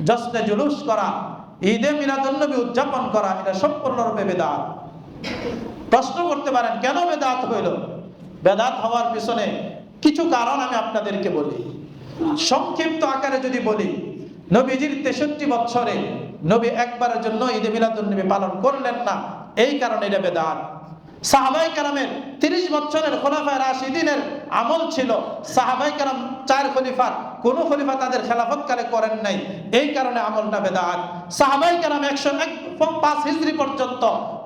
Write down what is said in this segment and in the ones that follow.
জশ্নে জুলুস করা, ঈদে মিলাদুন্নবী উদযাপন করা, এটা সম্পূর্ণরূপে বেদাত। প্রশ্ন করতে পারেন কেন বেদাত হইল? বেদাত হওয়ার পিছনে কিছু কারণ আমি আপনাদেরকে বলি। সংক্ষিপ্ত আকারে যদি বলি, নবীজির 63 বছরে নবী একবারের জন্য ঈদে মিলাদুন্নবী পালন করলেন না, এই কারণে এটা বেদাত। সাহাবায়ে কেরামের 30 বছরের খোলাফায়ে রাশিদিনের আমল ছিল, সাহাবায়ে কেরাম 4 খলিফার কোন খলিফা তাদের খেলাফতকালে করেন নাই, এই কারণে আমলটা বেদাত। সাহাবায়ে কেরাম 105 হিজরি পর্যন্ত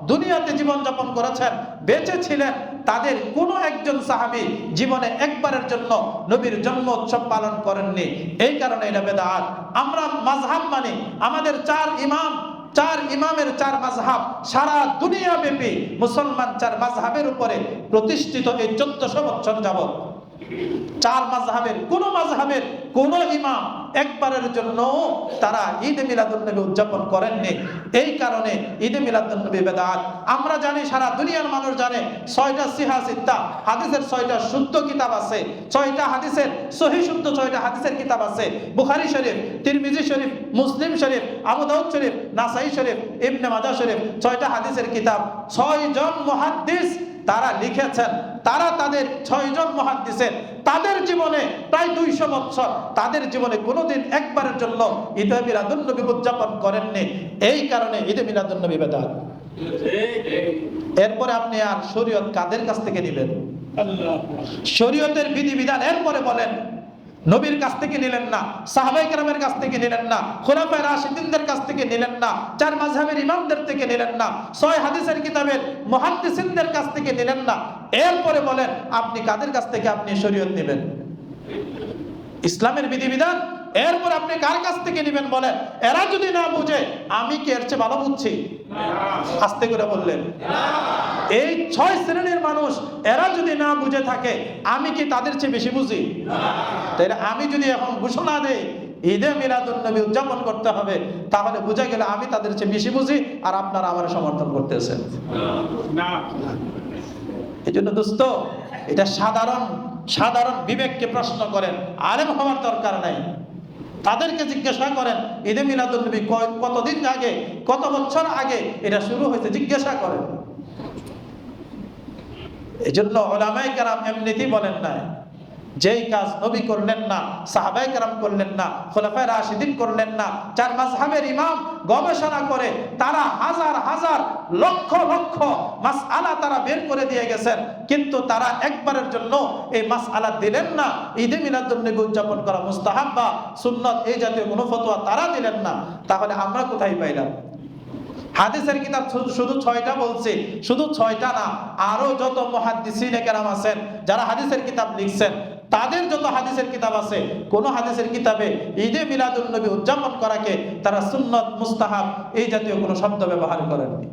দুনিয়াতে জীবন যাপন করেছেন, বেঁচে ছিলেন, তাদের কোনো একজন সাহাবী জীবনে একবারের জন্য নবীর জন্ম উৎসব পালন করেননি, এই কারণে এটা বেদাত। আমরা মাযহাব মানি, আমাদের 4 ইমামের 4 মাযহাব, সারা দুনিয়া ব্যাপী মুসলমান 4 মাযহাবের উপরে প্রতিষ্ঠিত। এই 1400 বছর যাবত 4 মাযহাবের কোন ইমাম একবারের জন্য তারা ঈদে মিলাদুন্নবী উদযাপন করেননি, এই কারণে ঈদে মিলাদুন্নবী বেদাত। আমরা জানি, সারা দুনিয়ার মানুষ জানে, 6টা সিহা সিত্তা হাদিসের 6টা শুদ্ধ কিতাব আছে, 6টা হাদিসের সহিহ শুদ্ধ 6টা হাদিসের কিতাব আছে। বুখারী শরীফ, তিরমিজি শরীফ, মুসলিম শরীফ, আবু দাউদ শরীফ, নাসাই শরীফ, ইবনে মাজাহ শরীফ, 6টা হাদিসের কিতাব। 6 জন মুহাদ্দিস তারা লিখেছেন, তারা তাদের 6 জন মুহাদ্দিসের তাদের জীবনে প্রায় 200 বছর, তাদের জীবনে কোনোদিন একবারের জন্য ঈদে মিলাদুন্নবী উদযাপন করেননি, এই কারণে ঈদে মিলাদুন্নবী বেদাত। এরপরে আপনি আর শরীয়ত কাদের কাছ থেকে নেবেন? শরীয়তের বিধিবিধান এরপরে বলেন, নবীর কাছ থেকে নিলেন না, সাহাবায়ে কেরামের কাছ থেকে নিলেন না, খোলাফায়ে রাশিদিনদের কাছ থেকে নিলেন না, 4 মাযহাবের ইমামদের থেকে নিলেন না, 6 হাদিসের কিতাবের মুহাদ্দিসিনদের কাছ থেকে নিলেন না, এরপরে বলেন আপনি কাদের কাছ থেকে আপনি শরীয়ত নেবেন? ইসলামের বিধিবিধান এরপর আপনি কার কাছ থেকে নেবেন বলেন? এরা যদি না বুঝে, আমি কি এর চেয়ে ভালো বুঝছি? আস্তে করে বললেন। এই 6 শ্রেণীর মানুষ এরা যদি না বুঝে থাকে, আমি কি তাদের চেয়ে বেশি বুঝি? তাই আমি যদি এখন ঘোষণা দেই ঈদে মিলাদুন্নবী উদযাপন করতে হবে, তাহলে বুঝা গেল আমি তাদের চেয়ে বেশি বুঝি আর আপনারা আমার সমর্থন করতেছেন। এই জন্য দোস্ত, এটা সাধারণ বিবেককে প্রশ্ন করেন, আলেম হওয়ার দরকার নাই। তাদেরকে জিজ্ঞাসা করেন ঈদে মিলাদুন্নবী কতদিন আগে, কত বছর আগে এটা শুরু হয়েছে, জিজ্ঞাসা করেন। এই জন্য উলামায়ে কেরাম এমনিতেই বলেন না, যেই কাজ নবী করলেন না, সাহাবায়ে কেরাম করলেন না, খোলাফায়ে রাশিদিন করলেন না, 4 মাযহাবের ইমাম গবেষণা করে তারা হাজার লক্ষ মাসআলা তারা বের করে দিয়ে গেছেন, কিন্তু তারা একবারের জন্য এই মাসআলা দিলেন না। ঈদে মিলাদুন্নবী উদযাপন করা মুস্তাহাব বা সুন্নাত, এই জাতীয় কোনো ফতোয়া তারা দিলেন না। তাহলে আমরা কোথায় পাইলাম? হাদিসের কিতাব শুধু 6টা বলছি, শুধু 6টা না, আরো যত মুহাদ্দিসিনে কেরাম আছেন যারা হাদিসের কিতাব লিখছেন, তাদের যত হাদিসের কিতাব আছে, কোন হাদিসের কিতাবে ঈদে মিলাদুন্নবী উদযাপন করাকে তারা সুন্নাত, মুস্তাহাব এই জাতীয় কোনো শব্দ ব্যবহার করেননি।